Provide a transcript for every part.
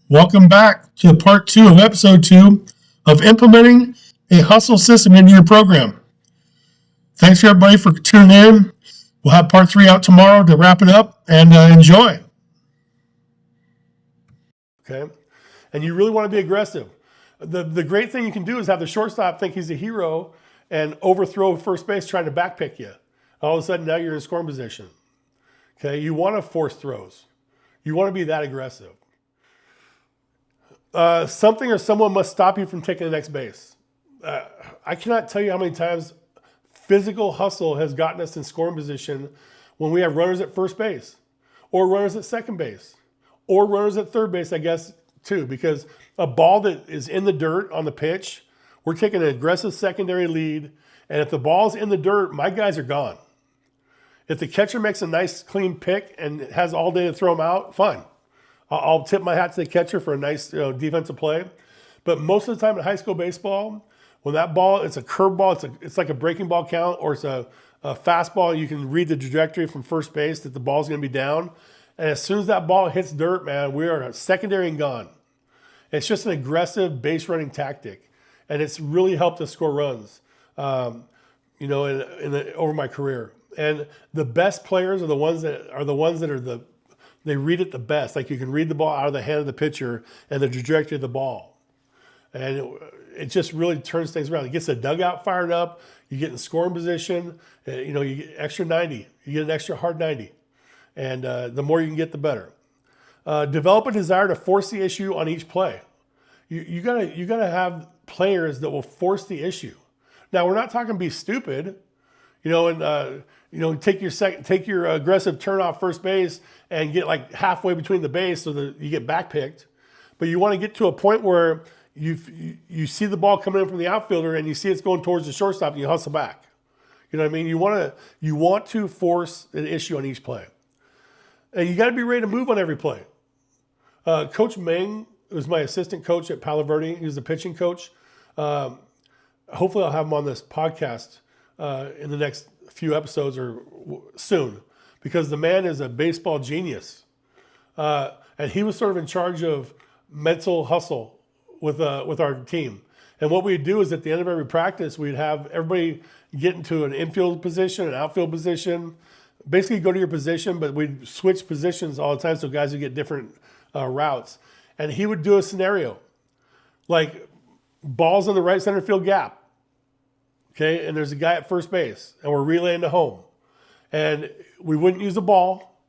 Welcome back to part 2 of episode 2 of implementing a hustle system into your program. Thanks everybody for tuning in. We'll have part 3 out tomorrow to wrap it up and enjoy. Okay, and you really want to be aggressive. The great thing you can do is have the shortstop think he's a hero and overthrow first base trying to backpick you. All of a sudden now you're in scoring position. Okay, you want to force throws. You want to be that aggressive. Something or someone must stop you from taking the next base. I cannot tell you how many times physical hustle has gotten us in scoring position when we have runners at first base or runners at second base or runners at third base, I guess, too, because a ball that is in the dirt on the pitch, we're taking an aggressive secondary lead, and if the ball's in the dirt, my guys are gone. If the catcher makes a nice clean pick and has all day to throw them out, fine. I'll tip my hat to the catcher for a nice defensive play. But most of the time in high school baseball, when that ball, it's a curve ball, it's like a breaking ball count, or it's a fastball, you can read the trajectory from first base that the ball's going to be down. And as soon as that ball hits dirt, man, we are secondary and gone. It's just an aggressive base running tactic. And it's really helped us score runs, over my career. And the best players are the ones that they read it the best. Like you can read the ball out of the hand of the pitcher and the trajectory of the ball. And it just really turns things around. It gets the dugout fired up. You get in scoring position. You get extra 90. You get an extra hard 90. And the more you can get, the better. Develop a desire to force the issue on each play. You gotta have players that will force the issue. Now, we're not talking be stupid. Take your aggressive turn off first base and get like halfway between the base so that you get backpicked. But you want to get to a point where you see the ball coming in from the outfielder and you see it's going towards the shortstop and you hustle back. You know what I mean? You want to force an issue on each play. And you got to be ready to move on every play. Coach Meng was my assistant coach at Palo Verde. He was the pitching coach. Hopefully I'll have him on this podcast in the next few episodes or soon, because the man is a baseball genius. And he was sort of in charge of mental hustle with our team. And what we'd do is at the end of every practice, we'd have everybody get into an infield position, an outfield position, basically go to your position, but we'd switch positions all the time so guys would get different routes. And he would do a scenario like balls in the right center field gap. Okay, and there's a guy at first base, and we're relaying to home. And we wouldn't use the ball.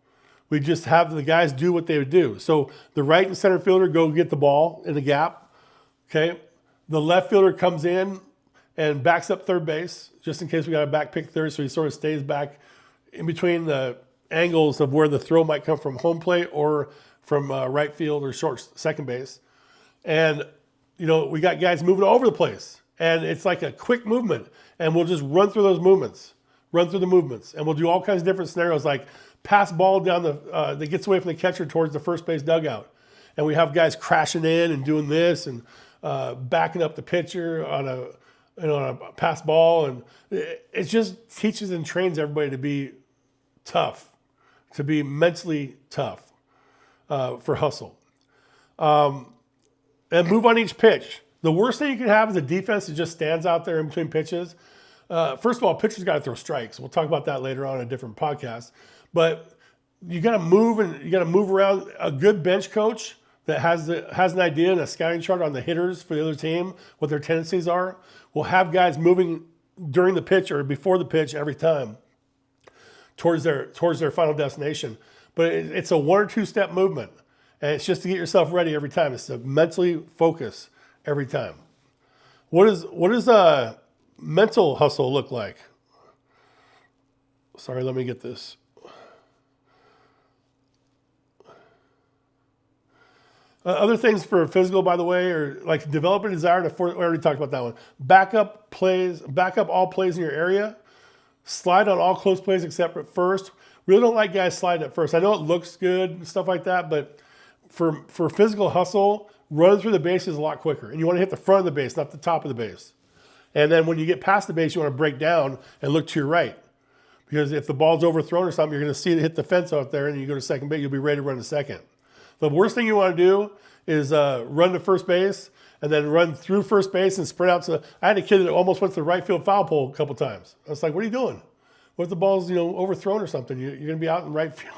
We'd just have the guys do what they would do. So the right and center fielder go get the ball in the gap. Okay, the left fielder comes in and backs up third base, just in case we got to back pick third, so he sort of stays back in between the angles of where the throw might come from home plate or from right field or short second base. And, we got guys moving all over the place. And it's like a quick movement. And we'll just run through the movements. And we'll do all kinds of different scenarios, like pass ball down that gets away from the catcher towards the first base dugout. And we have guys crashing in and doing this and backing up the pitcher on a pass ball. And it just teaches and trains everybody to be tough, to be mentally tough for hustle. And move on each pitch. The worst thing you can have is a defense that just stands out there in between pitches. First of all, pitchers got to throw strikes. We'll talk about that later on in a different podcast. But you got to move, and you got to move around. A good bench coach that has an idea and a scouting chart on the hitters for the other team, what their tendencies are, will have guys moving during the pitch or before the pitch every time towards their final destination. But it's a 1 or 2 step movement, and it's just to get yourself ready every time. It's to mentally focus every time. What does a mental hustle look like? Sorry, let me get this. Other things for physical, by the way, are like develop a desire to force. We already talked about that one. Back up all plays in your area. Slide on all close plays except at first. Really don't like guys sliding at first. I know it looks good and stuff like that, but for physical hustle, running through the base is a lot quicker. And you want to hit the front of the base, not the top of the base. And then when you get past the base, you want to break down and look to your right. Because if the ball's overthrown or something, you're going to see it hit the fence out there, and you go to second base, you'll be ready to run to second. The worst thing you want to do is run to first base and then run through first base and sprint out to. I had a kid that almost went to the right field foul pole a couple times. I was like, "What are you doing? What if the ball's overthrown or something? You're going to be out in right field."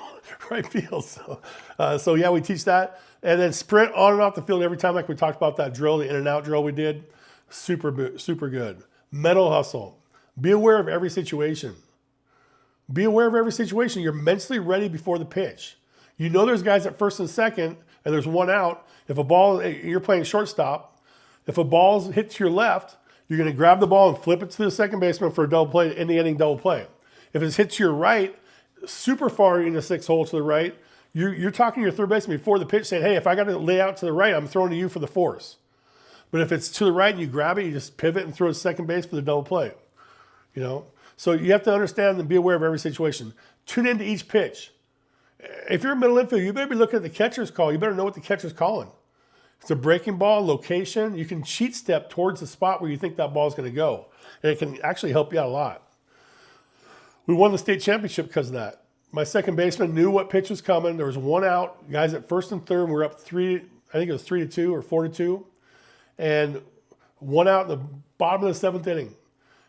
Right field. So yeah, we teach that, and then sprint on and off the field every time, like we talked about that drill, the in and out drill we did. Super good. Mental hustle. Be aware of every situation. Be aware of every situation. You're mentally ready before the pitch. You know there's guys at first and second, and there's one out. If a ball, you're playing shortstop. If a ball hits your left, you're going to grab the ball and flip it to the second baseman for a double play, in the inning double play. If it hits your right, super far in the 6 hole to the right, you're talking to your third baseman before the pitch saying, hey, if I got to lay out to the right, I'm throwing to you for the force. But if it's to the right and you grab it, you just pivot and throw to second base for the double play. So you have to understand and be aware of every situation. Tune into each pitch. If you're a middle infielder, you better be looking at the catcher's call. You better know what the catcher's calling. If it's a breaking ball, location, you can cheat step towards the spot where you think that ball is going to go. And it can actually help you out a lot. We won the state championship because of that. My second baseman knew what pitch was coming. There was one out. Guys at first and third, and we're up 3, I think it was 3-2 or 4-2. And one out in the bottom of the 7th inning.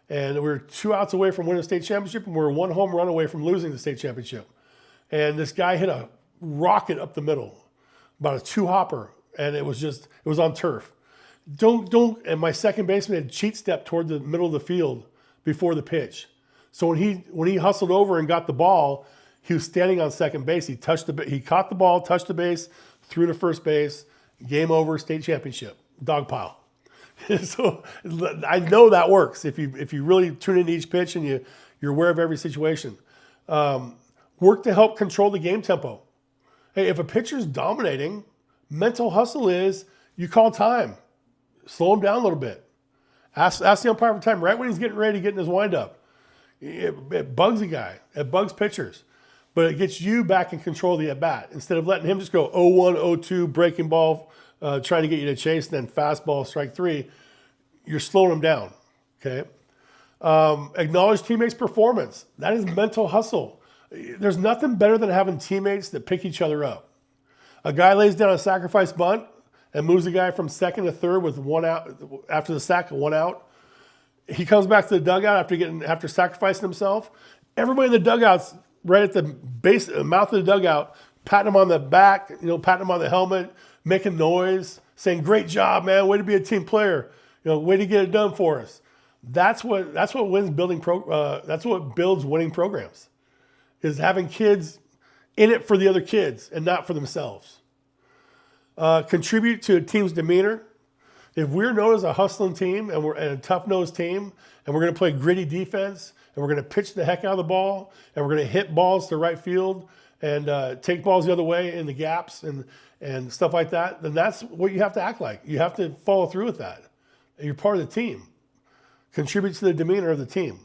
And we were 2 outs away from winning the state championship, and we were 1 home run away from losing the state championship. And this guy hit a rocket up the middle, about a 2-hopper, and it was on turf. And my second baseman had cheat stepped toward the middle of the field before the pitch. So when he hustled over and got the ball, he was standing on second base. He caught the ball, touched the base, threw to first base. Game over, state championship, dog pile. So I know that works if you really tune into each pitch and you're aware of every situation. Work to help control the game tempo. Hey, if a pitcher's dominating, mental hustle is you call time, slow him down a little bit. Ask the umpire for time right when he's getting ready to get in his windup. It bugs a guy. It bugs pitchers. But it gets you back in control of the at-bat. Instead of letting him just go 0-1, 0-2, breaking ball, trying to get you to chase, and then fastball, strike 3, you're slowing him down, okay? Acknowledge teammates' performance. That is mental hustle. There's nothing better than having teammates that pick each other up. A guy lays down a sacrifice bunt and moves the guy from second to third with 1 out, after the sack, 1 out. He comes back to the dugout after sacrificing himself. Everybody in the dugout's right at the mouth of the dugout, patting him on the back, patting him on the helmet, making noise, saying, "Great job, man! Way to be a team player! Way to get it done for us." That's what wins building. That's what builds winning programs, is having kids in it for the other kids and not for themselves. Contribute to a team's demeanor. If we're known as a hustling team and we're a tough-nosed team and we're going to play gritty defense and we're going to pitch the heck out of the ball and we're going to hit balls to right field and take balls the other way in the gaps and stuff like that, then that's what you have to act like. You have to follow through with that. You're part of the team. Contribute to the demeanor of the team.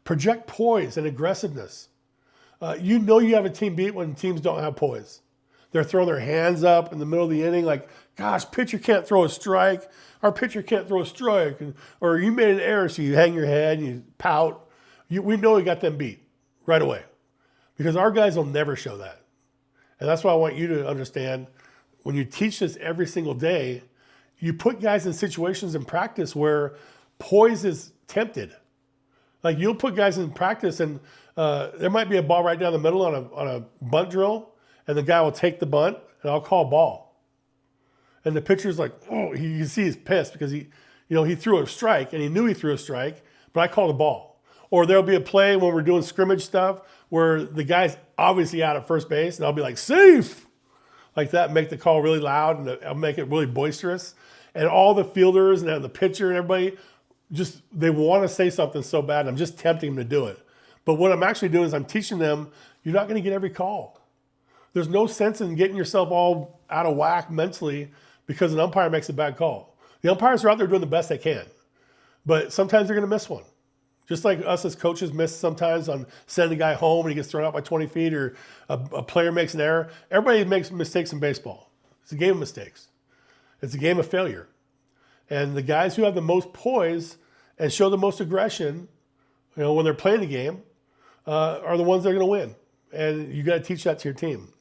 Project poise and aggressiveness. You have a team beat when teams don't have poise. They're throwing their hands up in the middle of the inning like, gosh, pitcher can't throw a strike. Our pitcher can't throw a strike. Or you made an error, so you hang your head and you pout. We know we got them beat right away because our guys will never show that. And that's why I want you to understand, when you teach this every single day, you put guys in situations in practice where poise is tempted. Like you'll put guys in practice and there might be a ball right down the middle on a bunt drill, and the guy will take the bunt and I'll call ball. And the pitcher's like, oh, you see he's pissed because he threw a strike and he knew he threw a strike, but I called a ball. Or there'll be a play when we're doing scrimmage stuff where the guy's obviously out at first base and I'll be like, safe, like that, make the call really loud and I'll make it really boisterous. And all the fielders and the pitcher and everybody, they want to say something so bad. And I'm just tempting them to do it. But what I'm actually doing is I'm teaching them, you're not going to get every call. There's no sense in getting yourself all out of whack mentally because an umpire makes a bad call. The umpires are out there doing the best they can, but sometimes they're going to miss one. Just like us as coaches miss sometimes on sending a guy home and he gets thrown out by 20 feet or a player makes an error. Everybody makes mistakes in baseball. It's a game of mistakes. It's a game of failure. And the guys who have the most poise and show the most aggression, when they're playing the game, are the ones that are going to win. And you got to teach that to your team.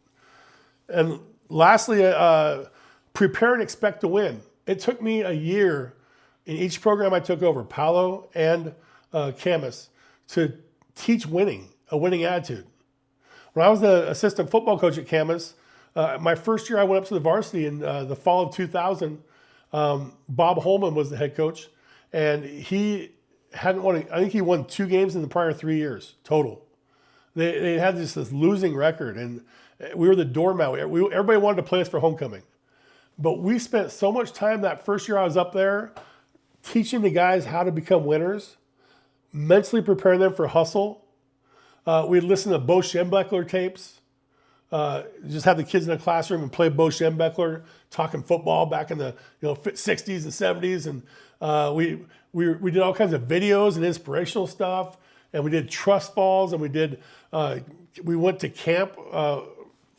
And lastly, prepare and expect to win. It took me a year in each program I took over, Palo and Camas, to teach winning, a winning attitude. When I was the assistant football coach at Camas, my first year I went up to the varsity in the fall of 2000. Bob Holman was the head coach, and he hadn't won. I think he won 2 games in the prior 3 years total. They had this losing record, and we were the doormat. Everybody wanted to play us for homecoming. But we spent so much time that first year I was up there teaching the guys how to become winners, mentally preparing them for hustle. We'd listen to Bo Schembechler tapes, just have the kids in the classroom and play Bo Schembechler talking football back in the 60s and 70s. And we did all kinds of videos and inspirational stuff. And we did trust falls, and we went to camp,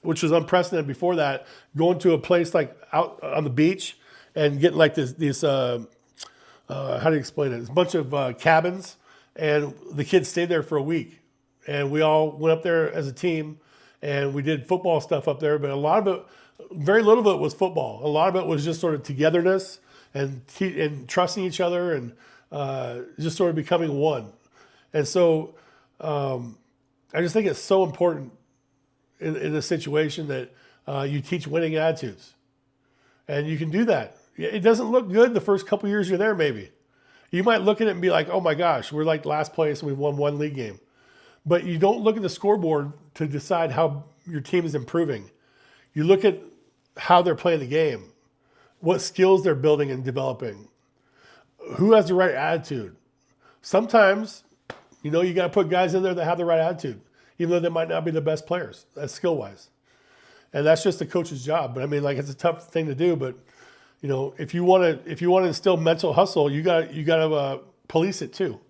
which was unprecedented before that, going to a place like out on the beach and getting like these how do you explain it? It's a bunch of cabins, and the kids stayed there for a week. And we all went up there as a team, and we did football stuff up there. But a lot of it, very little of it was football. A lot of it was just sort of togetherness and trusting each other, and just sort of becoming one. And so I just think it's so important in a situation that you teach winning attitudes. And you can do that. It doesn't look good the first couple years you're there, maybe. You might look at it and be like, oh my gosh, we're like last place and we've won 1 league game. But you don't look at the scoreboard to decide how your team is improving. You look at how they're playing the game, what skills they're building and developing, who has the right attitude. Sometimes, you got to put guys in there that have the right attitude, even though they might not be the best players, skill-wise. And that's just the coach's job. But I mean, it's a tough thing to do. But if you want to instill mental hustle, you got to police it too.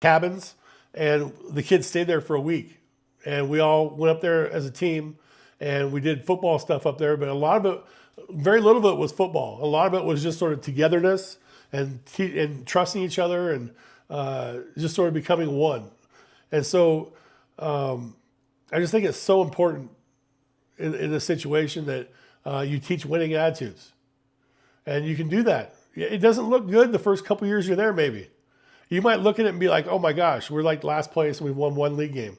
cabins, and the kids stayed there for a week. And we all went up there as a team, and we did football stuff up there. But a lot of it, very little of it was football. A lot of it was just sort of togetherness and trusting each other, and just sort of becoming one. And so I just think it's so important in a situation that you teach winning attitudes. And you can do that. It doesn't look good the first couple years you're there, maybe. You might look at it and be like, oh my gosh, we're like last place and we've won one league game.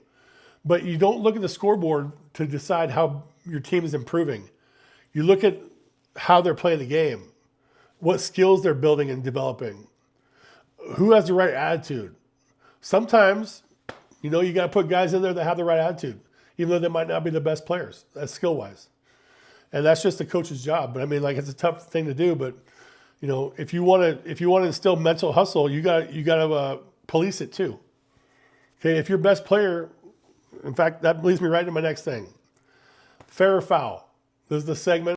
But you don't look at the scoreboard to decide how your team is improving. You look at how they're playing the game, what skills they're building and developing, who has the right attitude. Sometimes, you got to put guys in there that have the right attitude, even though they might not be the best players, that's skill-wise. And that's just the coach's job. But I mean, like, it's a tough thing to do. But if you want to instill mental hustle, you got to police it too. Okay, if your best player, in fact, that leads me right to my next thing. Fair or foul. This is the segment